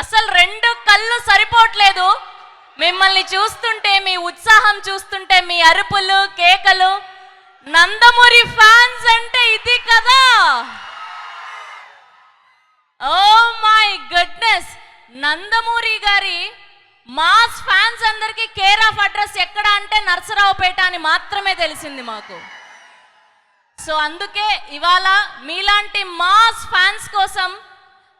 అసలు రెండు కళ్ళు సరిపోవట్లేదు. మిమ్మల్ని చూస్తుంటే, మీ ఉత్సాహం చూస్తుంటే, మీ అరుపులు కేకలు, నందమూరి ఫ్యాన్స్ అంటే ఇది కదా. ఓ మై గుడ్నెస్, నందమూరి గారి మాస్ ఫ్యాన్స్ అందరికీ కేర్ ఆఫ్ అడ్రస్ ఎక్కడ అంటే నరసరావుపేట అని మాత్రమే తెలిసింది మాకు. సో అందుకే ఇవాళ మీలాంటి మాస్ ఫ్యాన్స్ కోసం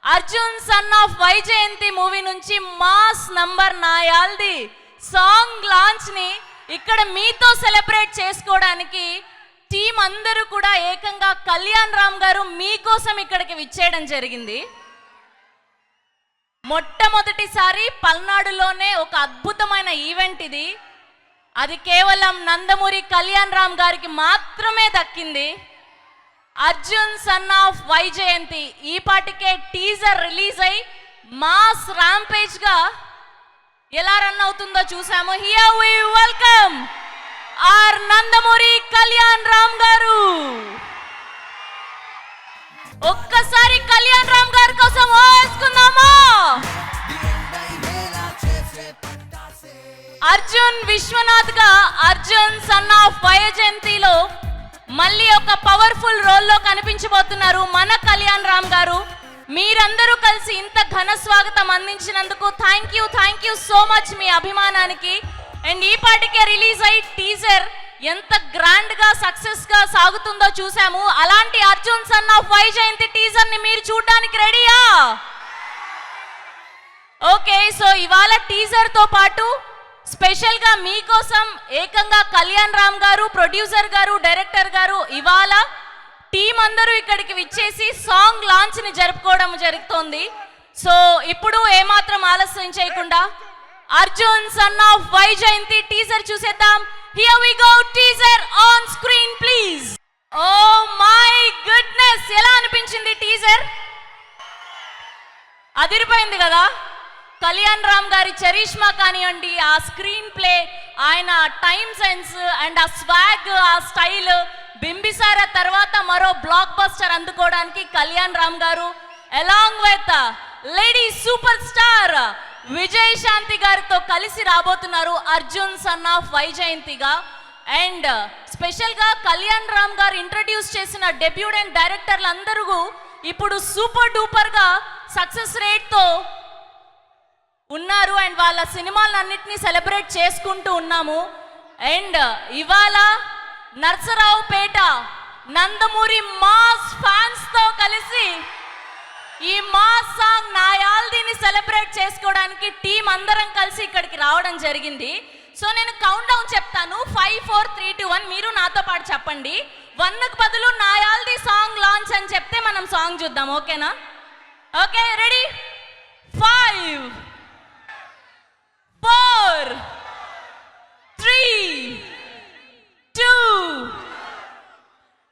Arjun son of Vyjayanthi movie నుంచి మాస్ నంబర్ నాయాల్ది సాంగ్ లాంచ్ ని ఇక్కడ మీతో సెలబ్రేట్ చేసుకోవడానికి టీం అందరూ కూడా ఏకంగా కళ్యాణ్ రామ్ గారు మీకోసం ఇక్కడికి విచ్చేయడం జరిగింది. మొట్టమొదటిసారి పల్నాడులోనే ఒక అద్భుతమైన ఈవెంట్ ఇది. అది కేవలం నందమూరి కళ్యాణ్ రామ్ గారికి మాత్రమే దక్కింది. అర్జున్ సన్ ఆఫ్ వైజయంతి ఈ పాటికే టీజర్ రిలీజ్ అయి మాస్ ర్యాంపేజ్ గా ఎలా రన్ అవుతుందో చూసాము. Here we welcome our Nandamuri Kalyan Ram గారు. ఒక్కసారి కళ్యాణ్ రామ్ గారి కోసం వేసుకుందామా? అర్జున్ విశ్వనాథ్ గా అర్జున్ సన్ ఆఫ్ వైజయంతిలో మళ్ళీ ఒక పవర్ఫుల్ రోల్లో కనిపించబోతున్నారు మన కళ్యాణ్ రామ్ గారు. మీరందరూ కలిసి ఇంత ఘన స్వాగతం అందించినందుకు థ్యాంక్ యూ సో మచ్ మీ అభిమానానికి. అండ్ ఈ పాటికే రిలీజ్ అయ్యి టీజర్ ఎంత గ్రాండ్ గా సక్సెస్ గా సాగుతుందో చూసాము. అలాంటి Arjun son of Vyjayanthi teaser ని మీరు చూడడానికి రెడీయా? ఓకే, సో ఇవాళ టీజర్ తో పాటు స్పెషల్ గా మీకోసం ఏకంగా కళ్యాణ్ రామ్ గారు, ప్రొడ్యూసర్ గారు, డైరెక్టర్ గారు, ఇవాళ టీం అందరూ ఇక్కడికి విచ్చేసి సాంగ్ లాంచ్ ని జరుపుకోవడం జరుగుతోంది. సో ఇప్పుడు ఏమాత్రం ఆలస్యం చేయకుండా Arjun son of Vyjayanthi teaser చూసేద్దాం. Here we go, teaser on screen please. Oh my goodness, ఎలా అనిపించింది టీజర్? అదిరిపోయింది కదా. కళ్యాణ్ రామ్ గారి చరిష్మా కానివ్వండి, ఆ స్క్రీన్ ప్లే, ఆయన టైం సెన్స్ అండ్ ఆ స్వాగ్, ఆ స్టైల్, బింబిసార తర్వాత మరో బ్లాక్ బస్టర్ అందుకోవడానికి కళ్యాణ్ రామ్ గారు along with lady super star Vijayashanti గారితో కలిసి రాబోతున్నారు అర్జున్ సన్ ఆఫ్ వైజయంతిగా. అండ్ స్పెషల్ గా కళ్యాణ్ రామ్ గారు ఇంట్రడ్యూస్ చేసిన డెబ్యూటెంట్ డైరెక్టర్లు అందరూ ఇప్పుడు సూపర్ డూపర్ గా సక్సెస్ రేట్ తో ఉన్నారు. అండ్ వాళ్ళ సినిమాలన్నింటినీ సెలబ్రేట్ చేసుకుంటూ ఉన్నాము. అండ్ ఇవాళ నరసరావుపేట నందమూరి మాస్ ఫ్యాన్స్ తో కలిసి ఈ మాస్ సాంగ్ నాయాల్దిని సెలబ్రేట్ చేసుకోవడానికి టీం అందరం కలిసి ఇక్కడికి రావడం జరిగింది. సో నేను కౌంట్ డౌన్ చెప్తాను, 5 4 3 2 1. మీరు నాతో పాటు చెప్పండి. 1కు బదులు నాయాల్ది సాంగ్ లాంచ్ అని చెప్తే మనం సాంగ్ చూద్దాం, ఓకేనా? Okay, ready? 5 4 3 2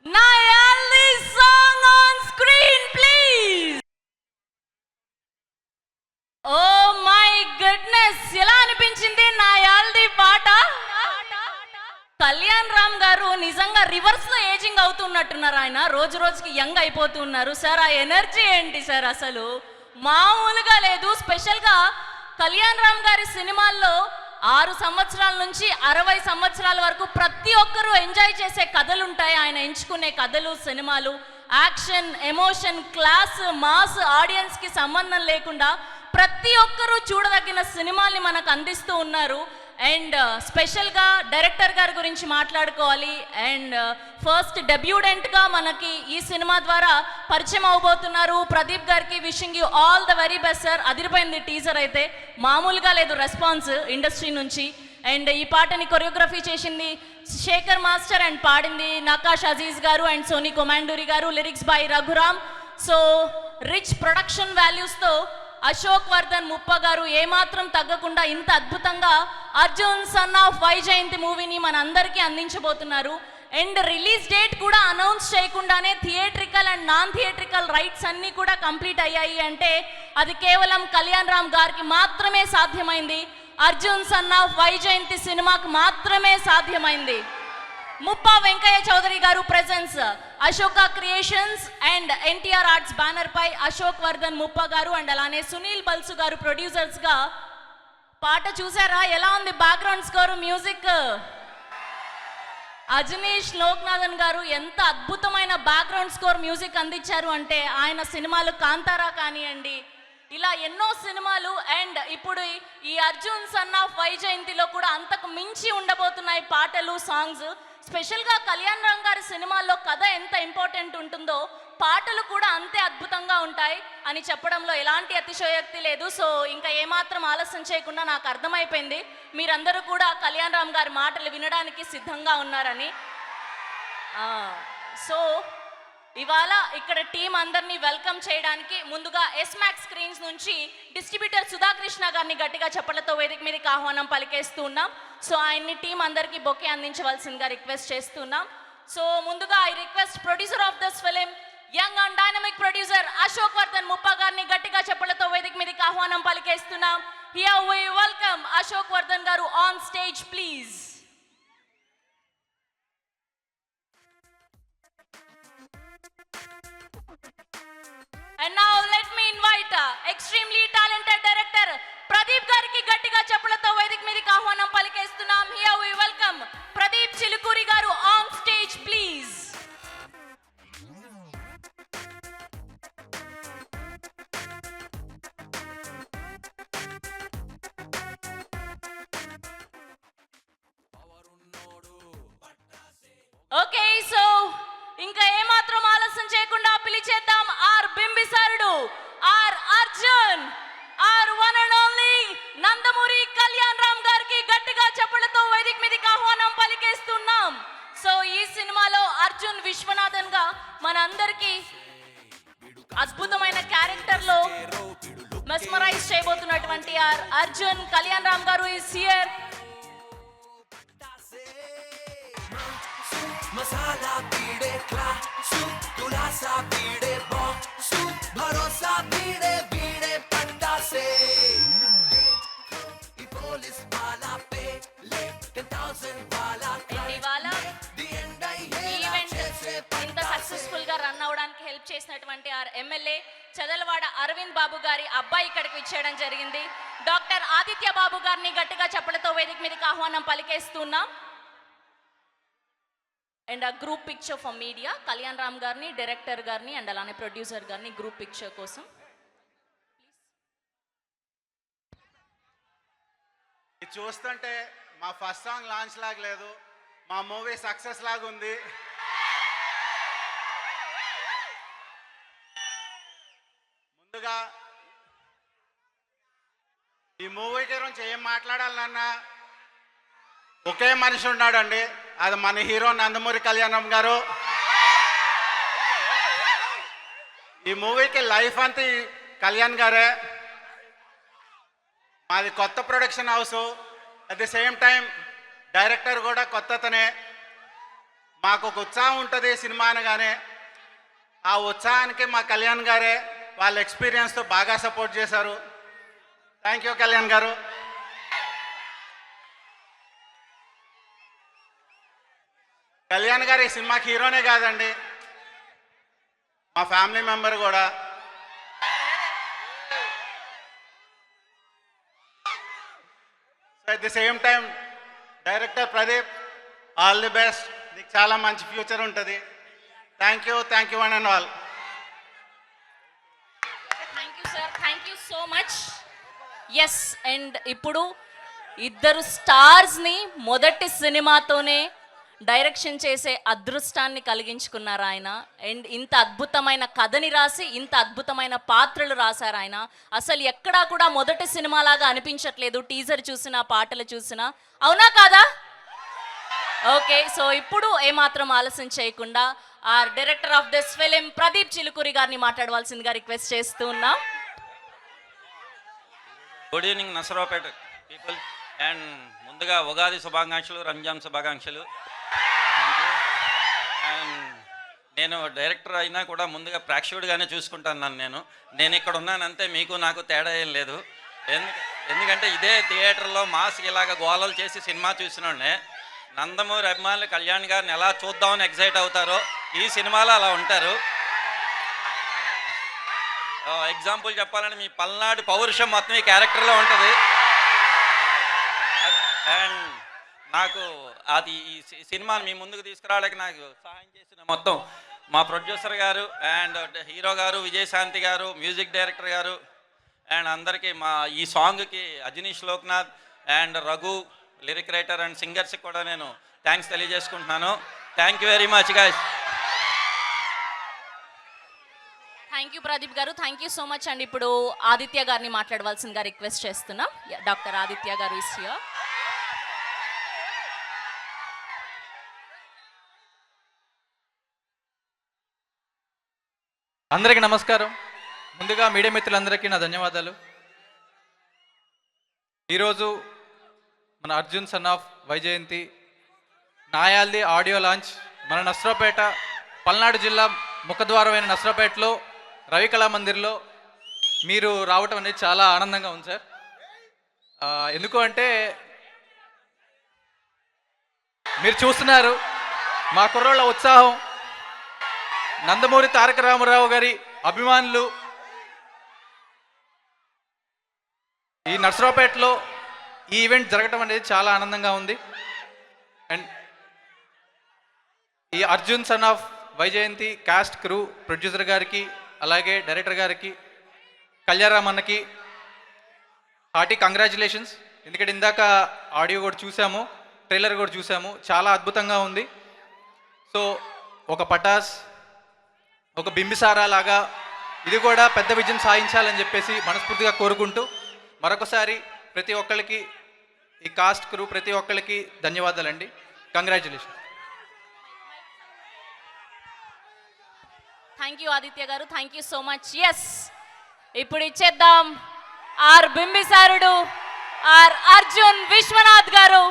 Nayaldi song on screen please. Oh my goodness, ఎలా అనిపించింది నాయాల్ది పాట? కళ్యాణ్ రామ్ గారు నిజంగా రివర్స్ లో ఏజింగ్ అవుతున్నట్టున్నారు. ఆయన రోజు రోజుకి యంగ్ అయిపోతున్నారు. సార్, ఆ ఎనర్జీ ఏంటి సార్? అసలు మామూలుగా లేదు. స్పెషల్ గా కళ్యాణ్ రామ్ గారి సినిమాల్లో 6 సంవత్సరాల నుంచి 60 సంవత్సరాల వరకు ప్రతి ఒక్కరూ ఎంజాయ్ చేసే కథలు ఉంటాయి. ఆయన ఎంచుకునే కథలు, సినిమాలు, action, emotion, class, mass, audience కి సంబంధం లేకుండా ప్రతి ఒక్కరూ చూడదగిన సినిమాల్ని మనకు అందిస్తూ ఉన్నారు. అండ్ స్పెషల్గా డైరెక్టర్ గారి గురించి మాట్లాడుకోవాలి. అండ్ ఫస్ట్ డెబ్యూటెంట్గా మనకి ఈ సినిమా ద్వారా పరిచయం అవబోతున్నారు ప్రదీప్ గారికి. Wishing you all the very best sir. అదిరిపోయింది టీజర్ అయితే, మామూలుగా లేదు రెస్పాన్స్ ఇండస్ట్రీ నుంచి. అండ్ ఈ పాటని కొరియోగ్రఫీ చేసింది శేఖర్ మాస్టర్ అండ్ పాడింది నకాష్ అజీజ్ గారు అండ్ సోనీ కొమాండూరి గారు. Lyrics by Raghuram. So rich production వాల్యూస్తో అశోక్ వర్ధన్ ముప్ప గారు ఏమాత్రం తగ్గకుండా ఇంత అద్భుతంగా అర్జున్ సన్ ఆఫ్ వైజయంతి మూవీని మన అందరికీ అందించబోతున్నారు. అండ్ రిలీజ్ డేట్ కూడా అనౌన్స్ చేయకుండానే theatrical and non theatrical rights అన్నీ కూడా కంప్లీట్ అయ్యాయి అంటే అది కేవలం కళ్యాణ్ రామ్ గారికి మాత్రమే సాధ్యమైంది. అర్జున్ సన్ ఆఫ్ వైజయంతి సినిమాకి మాత్రమే సాధ్యమైంది. ముప్పా వెంకయ్య చౌదరి గారు presence Ashoka creations and NTR arts banner పై అశోక్ వర్ధన్ ముప్పా గారు అండ్ అలానే సునీల్ బల్సు గారు ప్రొడ్యూసర్స్ గా పాట చూసారా? ఎలా ఉంది background score, music? Ajaneesh Loknathan గారు ఎంత అద్భుతమైన బ్యాక్గ్రౌండ్ స్కోర్ మ్యూజిక్ అందించారు అంటే ఆయన సినిమాలు కాంతారా కానివ్వండి, ఇలా ఎన్నో సినిమాలు అండ్ ఇప్పుడు ఈ అర్జున్ సన్ ఆఫ్ వైజయంతిలో కూడా అంతకు మించి ఉండబోతున్నాయి పాటలు, సాంగ్స్. స్పెషల్గా కళ్యాణ్ రామ్ గారి సినిమాల్లో కథ ఎంత ఇంపార్టెంట్ ఉంటుందో పాటలు కూడా అంతే అద్భుతంగా ఉంటాయి అని చెప్పడంలో ఎలాంటి అతిశయోక్తి లేదు. సో ఇంకా ఏమాత్రం ఆలస్యం చేయకుండా నాకు అర్థమైపోయింది మీరందరూ కూడా కళ్యాణ్ రామ్ గారి మాటలు వినడానికి సిద్ధంగా ఉన్నారని. సో ఇవాళ ఇక్కడ టీం అందరినీ వెల్కమ్ చేయడానికి ముందుగా ఎస్మాక్స్ స్క్రీన్స్ నుంచి డిస్ట్రిబ్యూటర్ సుధాకృష్ణ గారిని గట్టిగా చప్పట్లతో వేదిక మీదకి ఆహ్వానం పలికేస్తూ ఉన్నాం. సో ఆయన్ని టీం అందరికీ బొకే అందించవలసిందిగా రిక్వెస్ట్ చేస్తున్నాం. సో ముందుగా I request producer of this film, young and dynamic producer Ashok Vardhan Muppa గారిని గట్టిగా చప్పట్లతో వేదిక మీదకి ఆహ్వానం పలికేస్తున్నాం. Here we welcome Ashok Vardhan గారు on stage please. And now let me invite extremely talented director Pradeep gariki గట్టిగా చప్పట్లతో వేదిక మీదకి ఆహ్వానం పలికేస్తున్నాం. Here we welcome Pradeep Chilukuri garu on stage please. Okay, so ఇంకా ఏమాత్రం ఆలస్యం చేయకుండా పిలిచేద్దాం are బింబిసారుడు, are Arjun, are one and only Nandamuri Kalyan Ram గారికి గట్టిగా చప్పట్లతో వేదిక మీదకి ఆహ్వానం పలికేస్తున్నాం. సో ఈ సినిమాలో అర్జున్ విశ్వనాథన్ గా మనందరికీ అద్భుతమైన క్యారెక్టర్ లో మెస్మరైజ్ చేయబోతున్నటువంటి ఆర్ అర్జున్ కళ్యాణ్ రామ్ గారు ఇస్ హియర్. मसाला पीड़े क्लासू दुलासा पीड़े बॉक्सू भरोसा पीड़े पीड़े पट्टा से ई पुलिस वाला पे ले 10,000 वाला ఇవాళ ఈవెంట్ ఇంత సక్సెస్ఫుల్ గా రన్ అవడానికి హెల్ప్ చేసినటువంటి ఆర్ ఎమ్మెల్యే చదలవాడ అరవింద్ బాబు గారి అబ్బాయి ఇక్కడికి వచ్చేయడం జరిగింది. డాక్టర్ ఆదిత్య బాబు గారిని గట్టిగా చప్పట్లతో వేదిక మీదకి ఆహ్వానం పలికేస్తున్నాం. అండ్ ఆ group picture for media Kalyan Ram గారిని, డైరెక్టర్ గారిని అండ్ అలానే ప్రొడ్యూసర్ గారిని గ్రూప్ పిక్చర్ కోసం. ఇది చూస్తుంటే మా ఫస్ట్ సాంగ్ లాంచ్ లాగా లేదు, మా మూవీ సక్సెస్ లాగా ఉంది. ముందుగా ఈ మూవీకి గురించి ఏం మాట్లాడాలన్నా ఒకే మనిషి ఉన్నాడండి, అది మన హీరో నందమూరి కళ్యాణం గారు. ఈ మూవీకి లైఫ్ అంతా కళ్యాణ్ గారే. మాది కొత్త production house, at the same time director కూడా కొత్తతనే. మాకు ఒక ఉత్సాహం ఉంటుంది సినిమా అనగానే, ఆ ఉత్సాహానికి మా కళ్యాణ్ గారే వాళ్ళ ఎక్స్పీరియన్స్తో బాగా సపోర్ట్ చేశారు. థ్యాంక్ యూ కళ్యాణ్ గారు. కళ్యాణ్ గారు ఈ సినిమాకి హీరోనే కాదండి, మా ఫ్యామిలీ మెంబర్ కూడా. At the same time director Pradeep, all the best, నీకు చాలా మంచి ఫ్యూచర్ ఉంటుంది. Thank you one and all. Thank you sir, thank you so much. Yes, and ఇప్పుడు ఇద్దరు స్టార్స్ని మొదటి సినిమాతోనే డైరెక్షన్ చేసే అదృష్టాన్ని కలిగించుకున్నారు ఆయన. అండ్ ఇంత అద్భుతమైన కథని రాసి ఇంత అద్భుతమైన పాత్రలు రాశారు ఆయన. అసలు ఎక్కడా కూడా మొదటి సినిమాలాగా అనిపించట్లేదు, టీజర్ చూసినా పాటలు చూసినా. అవునా కాదా? ఓకే, సో ఇప్పుడు ఏమాత్రం ఆలస్యం చేయకుండా our director of this film Pradeep Chilukuri గారిని మాట్లాడవలసిందిగా రిక్వెస్ట్ చేస్తూ ఉన్నాం. Good evening Narasaraopet people. And ముందుగా ఉగాది శుభాకాంక్షలు, రంజాన్ శుభాకాంక్షలు. అండ్ నేను డైరెక్టర్ అయినా కూడా ముందుగా ప్రేక్షకుడిగానే చూసుకుంటాను నేను ఇక్కడ ఉన్నానంతే, మీకు నాకు తేడా ఏం లేదు. ఎందుకంటే ఇదే థియేటర్లో మాస్క్ ఇలాగ గోలలు చేసి సినిమా చూసినోడే నందమూరి అభిమానులు కళ్యాణ్ గారిని ఎలా చూద్దామని ఎగ్జైట్ అవుతారో ఈ సినిమాలో అలా ఉంటారు. ఎగ్జాంపుల్ చెప్పాలంటే మీ పల్నాడు పౌరుషం మొత్తం ఈ క్యారెక్టర్లో ఉంటుంది. అండ్ నాకు అది ఈ సినిమాని మీ ముందుకు తీసుకురావడానికి నాకు సహాయం చేసిన మొత్తం మా ప్రొడ్యూసర్ గారు అండ్ హీరో గారు, విజయశాంతి గారు, మ్యూజిక్ డైరెక్టర్ గారు అండ్ అందరికీ మా ఈ సాంగ్కి Ajaneesh Loknath and Raghu lyric writer and సింగర్స్కి కూడా నేను థ్యాంక్స్ తెలియజేసుకుంటున్నాను. Thank you very much guys. Thank you Pradeep గారు, థ్యాంక్ యూ సో మచ్ అండి. ఇప్పుడు ఆదిత్య గారిని మాట్లాడవలసిందిగా రిక్వెస్ట్ చేస్తున్నాం. డాక్టర్ ఆదిత్య గారు ఇస్ హియర్. అందరికీ నమస్కారం. ముందుగా మీడియా మిత్రులందరికీ నా ధన్యవాదాలు. ఈరోజు మన Arjun son of Vyjayanthi Nayaldi audio launch మన నస్రాపేట పల్నాడు జిల్లా ముఖద్వారమైన నస్రాపేటలో రవి కళా మందిర్లో మీరు రావటం అనేది చాలా ఆనందంగా ఉంది సార్. ఎందుకు అంటే మీరు చూస్తున్నారు మా కుర్రోళ్ళ ఉత్సాహం, నందమూరి తారక రామారావు గారి అభిమానులు ఈ నర్సరావుపేటలో ఈ ఈవెంట్ జరగటం అనేది చాలా ఆనందంగా ఉంది. అండ్ ఈ Arjun son of Vyjayanthi cost crew, producer గారికి, అలాగే డైరెక్టర్ గారికి, కళ్యాణరామ్ అన్నకి హార్టీ కంగ్రాచులేషన్స్. ఎందుకంటే ఇందాక ఆడియో కూడా చూసాము, ట్రైలర్ కూడా చూసాము, చాలా అద్భుతంగా ఉంది. సో ఒక పటాస్, ఒక బింబిసారా లాగా ఇది కూడా పెద్ద విజయం సాధించాలని చెప్పేసి మనస్ఫూర్తిగా కోరుకుంటూ మరొకసారి ప్రతి ఒక్కరికి, ఈ కాస్ట్ క్రూ ప్రతి ఒక్కరికి ధన్యవాదాలండి. కంగ్రాచులేషన్. థ్యాంక్ యూ ఆదిత్య గారు, thank you so much. Yes, ఇప్పుడు ఇచ్చేద్దాం ఆర్ బింబిసారుడు, ఆర్ అర్జున్ విశ్వనాథ్ గారు,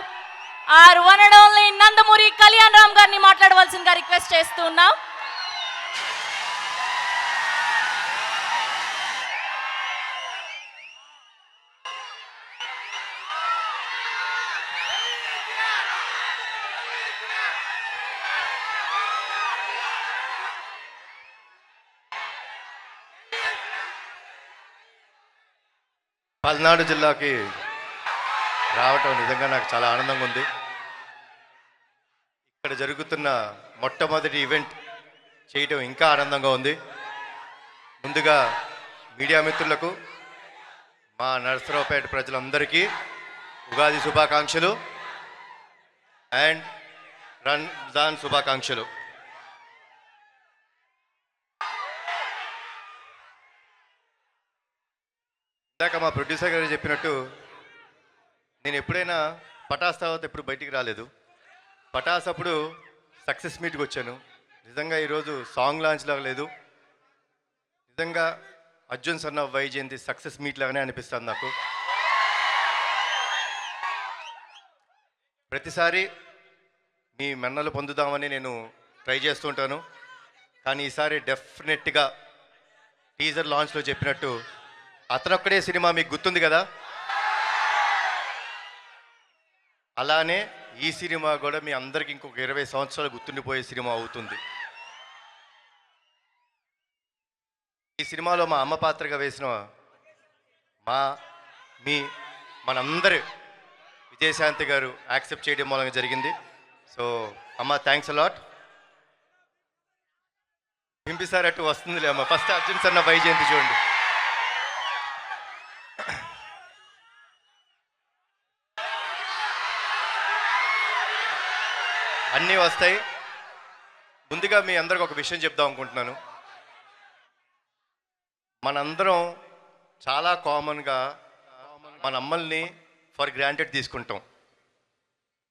our one and only Nandamuri Kalyan Ram గారిని మాట్లాడవలసిందిగా రిక్వెస్ట్ చేస్తున్నాం. పల్నాడు జిల్లాకి రావటం నిజంగా నాకు చాలా ఆనందంగా ఉంది. ఇక్కడ జరుగుతున్న మొట్టమొదటి ఈవెంట్ చేయటం ఇంకా ఆనందంగా ఉంది. ముందుగా మీడియా మిత్రులకు, మా నరసరావుపేట ప్రజలందరికీ ఉగాది శుభాకాంక్షలు అండ్ రంజాన్ శుభాకాంక్షలు. ఇందాక మా ప్రొడ్యూసర్ గారు చెప్పినట్టు నేను ఎప్పుడైనా పటాస్ తర్వాత ఎప్పుడు బయటికి రాలేదు. పటాస్ అప్పుడు సక్సెస్ మీట్కి వచ్చాను. నిజంగా ఈరోజు సాంగ్ లాంచ్ లాగా లేదు, నిజంగా Arjun son of Vyjayanthi success meet లాగానే అనిపిస్తుంది నాకు. ప్రతిసారి మీ మన్నలు పొందుదామని నేను ట్రై చేస్తుంటాను. కానీ ఈసారి డెఫినెట్గా టీజర్ లాంచ్లో చెప్పినట్టు అతనొక్కడే సినిమా మీకు గుర్తుంది కదా, అలానే ఈ సినిమా కూడా మీ అందరికి ఇంకొక 20 సంవత్సరాలు గుర్తుండిపోయే సినిమా అవుతుంది. ఈ సినిమాలో మా అమ్మ పాత్రగా వేసిన మనందరి విజయశాంతి గారు యాక్సెప్ట్ చేయడం మూలంగా జరిగింది. సో అమ్మ థ్యాంక్స్ అలాట్. బింబిసార్ అటు వస్తుందిలే అమ్మ. ఫస్ట్ అర్జున్ సన్న వైజయంతి చూడండి. అన్నీ వస్తాయి. ముందుగా మీ అందరికి ఒక విషయం చెప్దాం అనుకుంటున్నాను. మనందరం చాలా కామన్గా మన అమ్మల్ని ఫర్ గ్రాంటెడ్ తీసుకుంటాం,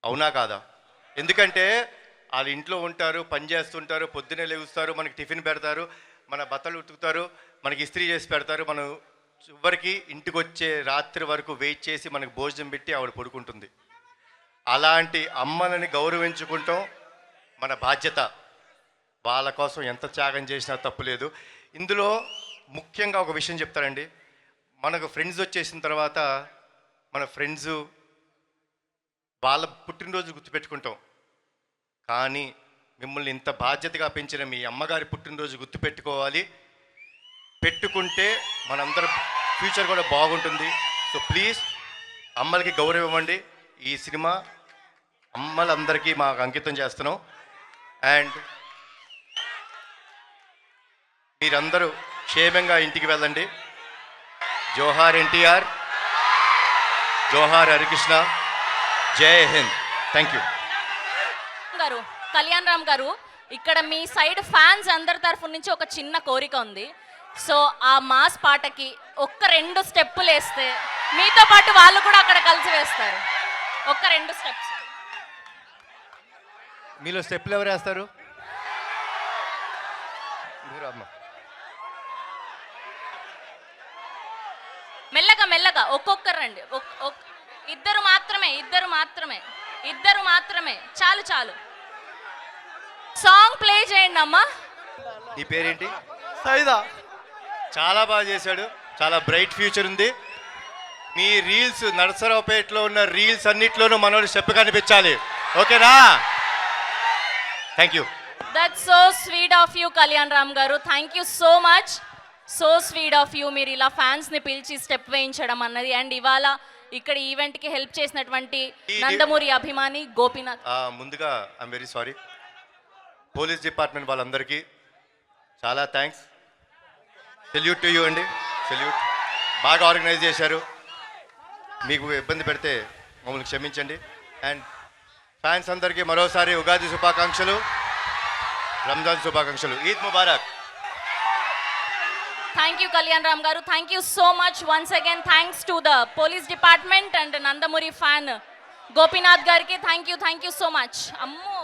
అవునా కాదా? ఎందుకంటే వాళ్ళు ఇంట్లో ఉంటారు, పని చేస్తుంటారు, పొద్దున్నే లేగుస్తారు, మనకి టిఫిన్ పెడతారు, మన బట్టలు ఉతుకుతారు, మనకి ఇస్త్రీ చేసి పెడతారు, మనం చివరికి ఇంటికి వచ్చే రాత్రి వరకు వెయిట్ చేసి మనకు భోజనం పెట్టి ఆవిడ పడుకుంటుంది. అలాంటి అమ్మలని గౌరవించుకుంటాం మన బాధ్యత. వాళ్ళ కోసం ఎంత త్యాగం చేసినా తప్పులేదు. ఇందులో ముఖ్యంగా ఒక విషయం చెప్తారండి. మనకు ఫ్రెండ్స్ వచ్చేసిన తర్వాత మన ఫ్రెండ్స్ వాళ్ళ పుట్టినరోజు గుర్తుపెట్టుకుంటాం. కానీ మిమ్మల్ని ఇంత బాధ్యతగా పెంచిన మీ అమ్మగారి పుట్టినరోజు గుర్తుపెట్టుకోవాలి. పెట్టుకుంటే మనందరం ఫ్యూచర్ కూడా బాగుంటుంది. సో ప్లీజ్ అమ్మలకి గౌరవం ఇవ్వండి. ఈ సినిమా అమ్మలందరికీ మాకు అంకితం చేస్తున్నాం. అండ్ మీరందరూ క్షేమంగా ఇంటికి వెళ్ళండి. జోహార్ ఎన్టీఆర్, జోహార్ హరికృష్ణ, జై హింద్. థ్యాంక్ యూ గారు, కళ్యాణ్ రామ్ గారు, ఇక్కడ మీ సైడ్ ఫ్యాన్స్ అందరి తరఫు నుంచి ఒక చిన్న కోరిక ఉంది. సో ఆ మాస్ పాటకి ఒక్క 2 స్టెప్పులు వేస్తే మీతో పాటు వాళ్ళు కూడా అక్కడ కలిసి వేస్తారు. ఒక్క 2 స్టెప్స్. మీలో స్టెప్పులు ఎవరు వేస్తారు? మీరు అమ్మ. మెల్లగా మెల్లగా ఒక్కొక్కరు రండి. ఇద్దరు మాత్రమే. చాలు చాలు. సాంగ్ ప్లే చేయండి అమ్మా. నీ పేరేంటి? సైదా. చాలా బాగా చేశాడు. చాలా బ్రైట్ ఫ్యూచర్ ఉంది. మీ రీల్స్ నరసరావుపేటలో ఉన్న రీల్స్ అన్నిట్లోనూ మనోడు స్టెప్ కనిపించాలి. ఓకేనా? Thank you. That's so sweet of you Kalyan Ram గారు. Thank you so much. So sweet of you. మీరు ఇలా ఫ్యాన్స్ని పిలిచి స్టెప్ వేయించడం అన్నది. అండ్ ఇవాళ ఇక్కడ ఈవెంట్కి హెల్ప్ చేసినటువంటి నందమూరి అభిమాని గోపీనాథ్. ముందుగా I'm very sorry. Police department వాళ్ళందరికీ చాలా థ్యాంక్స్. సెల్యూట్ టు యూ అండి. సెల్యూట్. బాగా ఆర్గనైజ్ చేశారు. మీకు ఇబ్బంది పెడితే మమ్మల్ని క్షమించండి. అండ్ ఫ్యాన్స్ అందరికీ మరోసారి ఉగాది శుభాకాంక్షలు, రంజాన్ శుభాకాంక్షలు. ఈద్ ముబారక్. థ్యాంక్ యూ కళ్యాణ్ రామ్ గారు. Thank you so much once again. Thanks to the police department and Nandamuri fan Gopinath గారికి థ్యాంక్ యూ సో మచ్. అమ్మో.